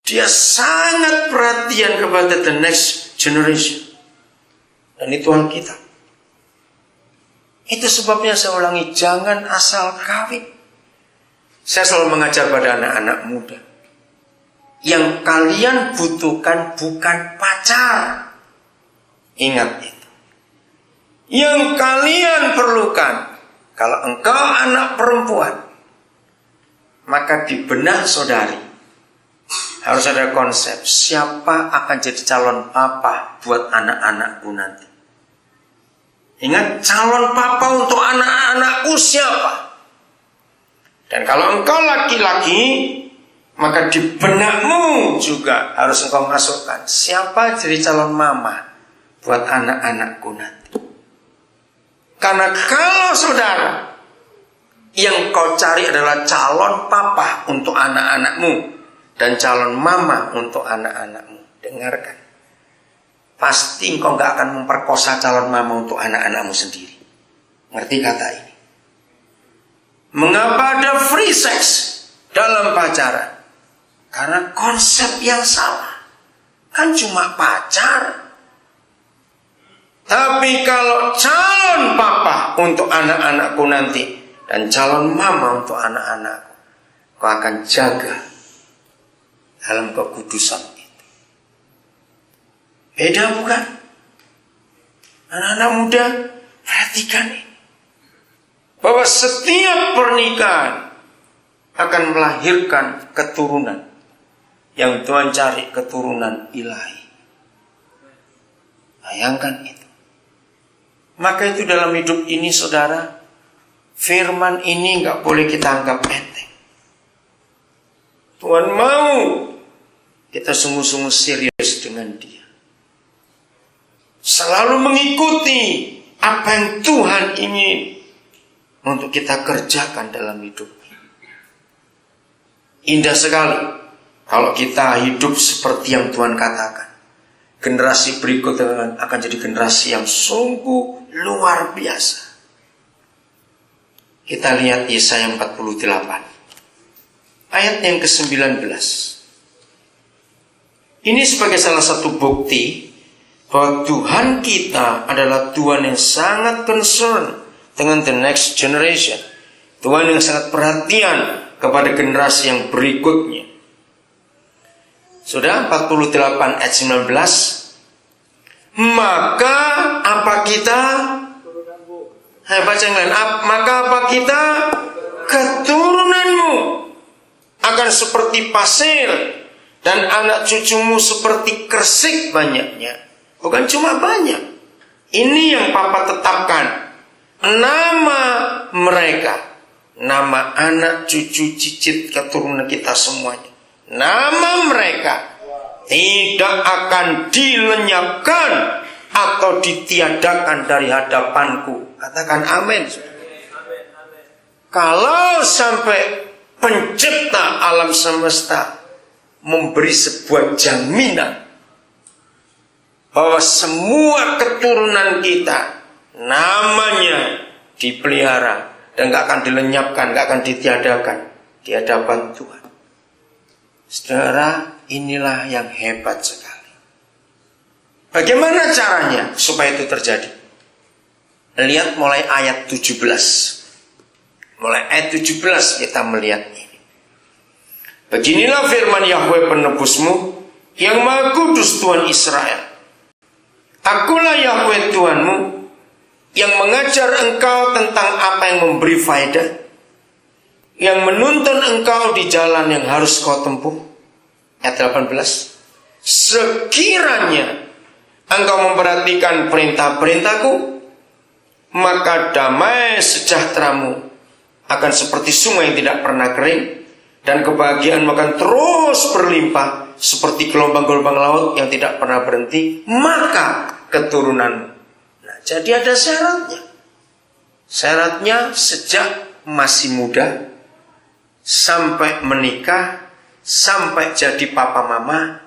Dia sangat perhatian kepada the next generation. Dan itu Alkitab. Itu sebabnya saya ulangi, jangan asal kawin. Saya selalu mengajar pada anak-anak muda. Yang kalian butuhkan bukan pacar. Ingat itu. Yang kalian perlukan, kalau engkau anak perempuan, maka di benak saudari harus ada konsep, siapa akan jadi calon papa buat anak-anakku nanti. Ingat, calon papa untuk anak-anakku siapa? Dan kalau engkau laki-laki, maka di benakmu juga harus engkau masukkan, siapa jadi calon mama buat anak-anakku nanti. Karena kalau saudara, yang kau cari adalah calon papa untuk anak-anakmu dan calon mama untuk anak-anakmu, dengarkan, pasti engkau gak akan memperkosa calon mama untuk anak-anakmu sendiri. Ngerti kata ini? Mengapa ada free sex dalam pacaran? Karena konsep yang salah. Kan cuma pacar. Tapi kalau calon papa untuk anak-anakku nanti dan calon mama untuk anak-anakku, kau akan jaga dalam kekudusan itu. Beda bukan? Anak-anak muda, perhatikan ini. Bahwa setiap pernikahan akan melahirkan keturunan. Yang Tuhan cari keturunan ilahi. Bayangkan itu. Maka itu dalam hidup ini saudara, firman ini gak boleh kita anggap enteng. Tuhan mau kita sungguh-sungguh serius dengan Dia. Selalu mengikuti apa yang Tuhan ingin untuk kita kerjakan dalam hidup. Indah sekali kalau kita hidup seperti yang Tuhan katakan. Generasi berikut akan jadi generasi yang sungguh luar biasa. Kita lihat Yesaya 48 ayat yang ke-19. Ini sebagai salah satu bukti bahwa Tuhan kita adalah Tuhan yang sangat concern dengan the next generation. Tuhan yang sangat perhatian kepada generasi yang berikutnya. Sudah 48 ayat 19. Maka apa kita? Baca yang lain. Maka apa kita? Keturunanmu akan seperti pasir dan anak cucumu seperti kersik banyaknya. Bukan cuma banyak. Ini yang Papa tetapkan. Nama mereka, nama anak cucu cicit keturunan kita semuanya. Nama mereka tidak akan dilenyapkan atau ditiadakan dari hadapanku. Katakan amin. Kalau sampai pencipta alam semesta memberi sebuah jaminan bahwa semua keturunan kita namanya dipelihara dan gak akan dilenyapkan, gak akan ditiadakan di hadapan Tuhan. Saudara, inilah yang hebat sekali. Bagaimana caranya supaya itu terjadi? Lihat mulai ayat 17. Mulai ayat 17 kita melihat ini. Beginilah firman Yahweh penebusmu, yang Maha Kudus Tuhan Israel. Akulah Yahweh Tuhanmu, yang mengajar engkau tentang apa yang memberi faedah, yang menuntun engkau di jalan yang harus kau tempuh. Ayat 18. Sekiranya engkau memperhatikan perintah-perintahku, maka damai sejahteramu akan seperti sungai yang tidak pernah kering, dan kebahagiaanmu akan terus berlimpah seperti gelombang-gelombang laut yang tidak pernah berhenti. Maka keturunanmu. Nah, jadi ada syaratnya. Syaratnya sejak masih muda sampai menikah, sampai jadi papa mama,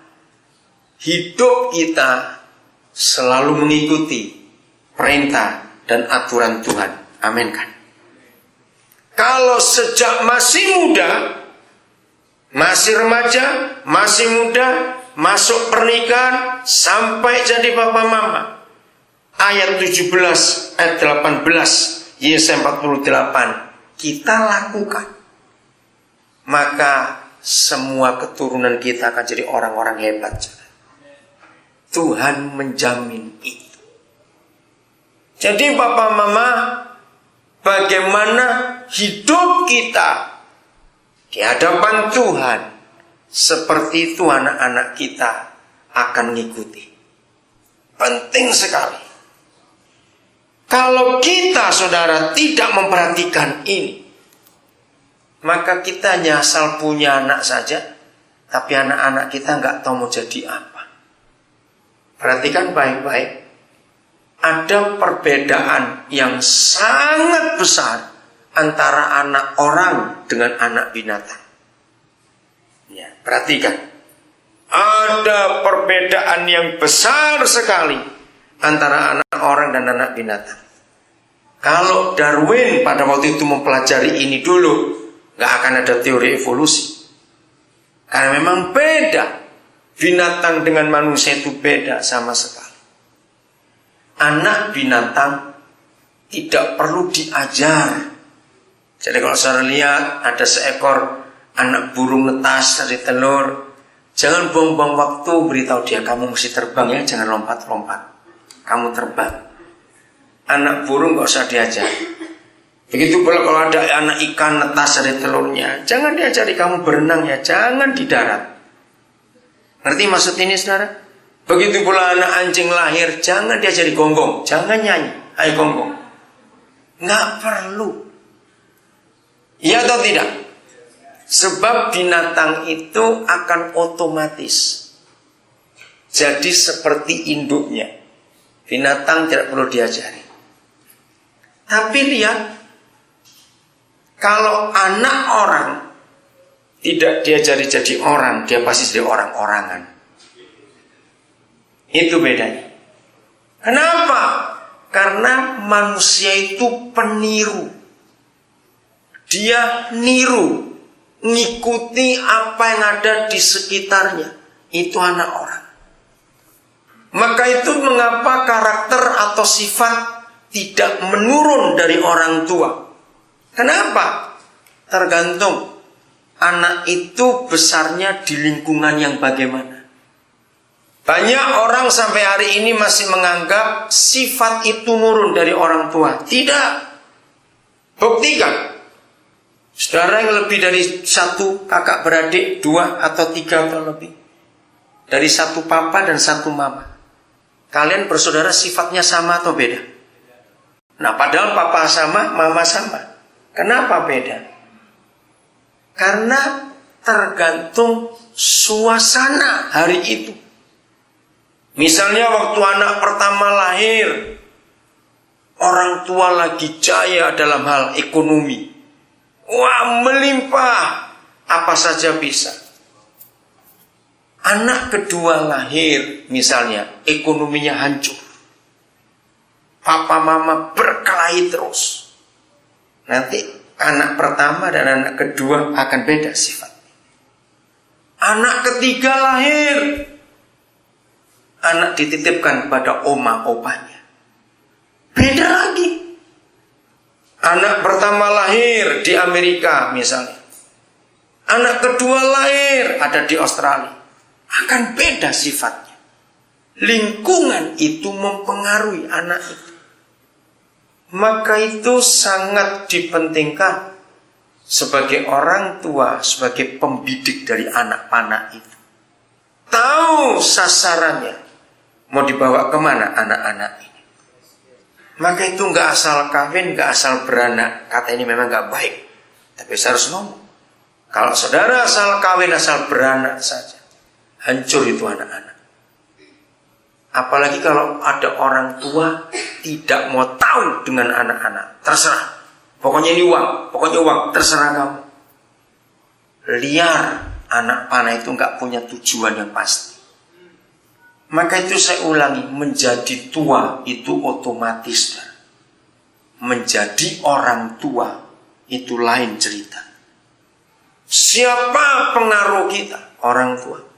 hidup kita selalu mengikuti perintah dan aturan Tuhan. Amin kan? Kalau sejak masih muda Masih remaja, masih muda, masuk pernikahan, sampai jadi papa mama. Ayat 17, ayat 18, Yesaya 48, kita lakukan. Maka semua keturunan kita akan jadi orang-orang hebat. Tuhan menjamin itu. Jadi papa mama, bagaimana hidup kita di hadapan Tuhan, seperti itu anak-anak kita akan mengikuti. Penting sekali. Kalau kita, saudara, tidak memperhatikan ini, maka kita hanya asal punya anak saja, tapi anak-anak kita nggak tahu mau jadi apa. Perhatikan baik-baik. Ada perbedaan yang sangat besar antara anak orang dengan anak binatang. Ya, perhatikan. Ada perbedaan yang besar sekali antara anak orang dan anak binatang. Kalau Darwin pada waktu itu mempelajari ini dulu, gak akan ada teori evolusi. Karena memang beda. Binatang dengan manusia itu beda sama sekali. Anak binatang tidak perlu diajar. Jadi kalau saudara lihat ada seekor anak burung netas dari telur, jangan buang-buang waktu, beritahu dia, kamu mesti terbang ya, jangan lompat-lompat. Kamu terbang. Anak burung gak usah diajar. Begitu pula kalau ada anak ikan netas dari telurnya, jangan diajari kamu berenang ya, jangan di darat. Ngerti maksud ini, saudara? Begitu pula anak anjing lahir, jangan diajari gonggong, jangan nyanyi, ayo gonggong. Nggak perlu. Iya atau tidak? Sebab binatang itu akan otomatis jadi seperti induknya. Binatang tidak perlu diajari. Tapi lihat, kalau anak orang tidak diajari jadi orang, dia pasti jadi orang-orangan. Itu bedanya. Kenapa? Karena manusia itu peniru. Dia niru, ngikuti apa yang ada di sekitarnya. Itu anak orang. Maka itu mengapa karakter atau sifat tidak menurun dari orang tua. Kenapa? Tergantung anak itu besarnya di lingkungan yang bagaimana. Banyak orang sampai hari ini masih menganggap sifat itu nurun dari orang tua. Tidak. Buktikan. Saudara yang lebih dari satu kakak beradik, 2 atau 3 atau lebih, dari satu papa dan satu mama, kalian bersaudara sifatnya sama atau beda? Nah, padahal papa sama, mama sama. Kenapa beda? Karena tergantung suasana hari itu. Misalnya waktu anak pertama lahir, orang tua lagi jaya dalam hal ekonomi. Wah, melimpah, apa saja bisa. Anak kedua lahir, misalnya, ekonominya hancur. Papa mama berkelahi terus. Nanti anak pertama dan anak kedua akan beda sifat. Anak ketiga lahir, anak dititipkan pada oma opanya, beda lagi. Anak pertama lahir di Amerika misalnya, anak kedua lahir ada di Australia, akan beda sifatnya. Lingkungan itu mempengaruhi anak itu. Maka itu sangat dipentingkan sebagai orang tua, sebagai pembidik dari anak-anak itu. Tahu sasarannya, mau dibawa kemana anak-anak ini. Maka itu nggak asal kawin, nggak asal beranak. Kata ini memang nggak baik, tapi saya harus ngomong. Kalau saudara asal kawin, asal beranak saja, hancur itu anak-anak. Apalagi kalau ada orang tua tidak mau tahu dengan anak-anak. Terserah, pokoknya ini uang, pokoknya uang, terserah kamu. Liar, anak panah itu nggak punya tujuan yang pasti. Maka itu saya ulangi, menjadi tua itu otomatis. Menjadi orang tua itu lain cerita. Siapa pengaruh kita? Orang tua.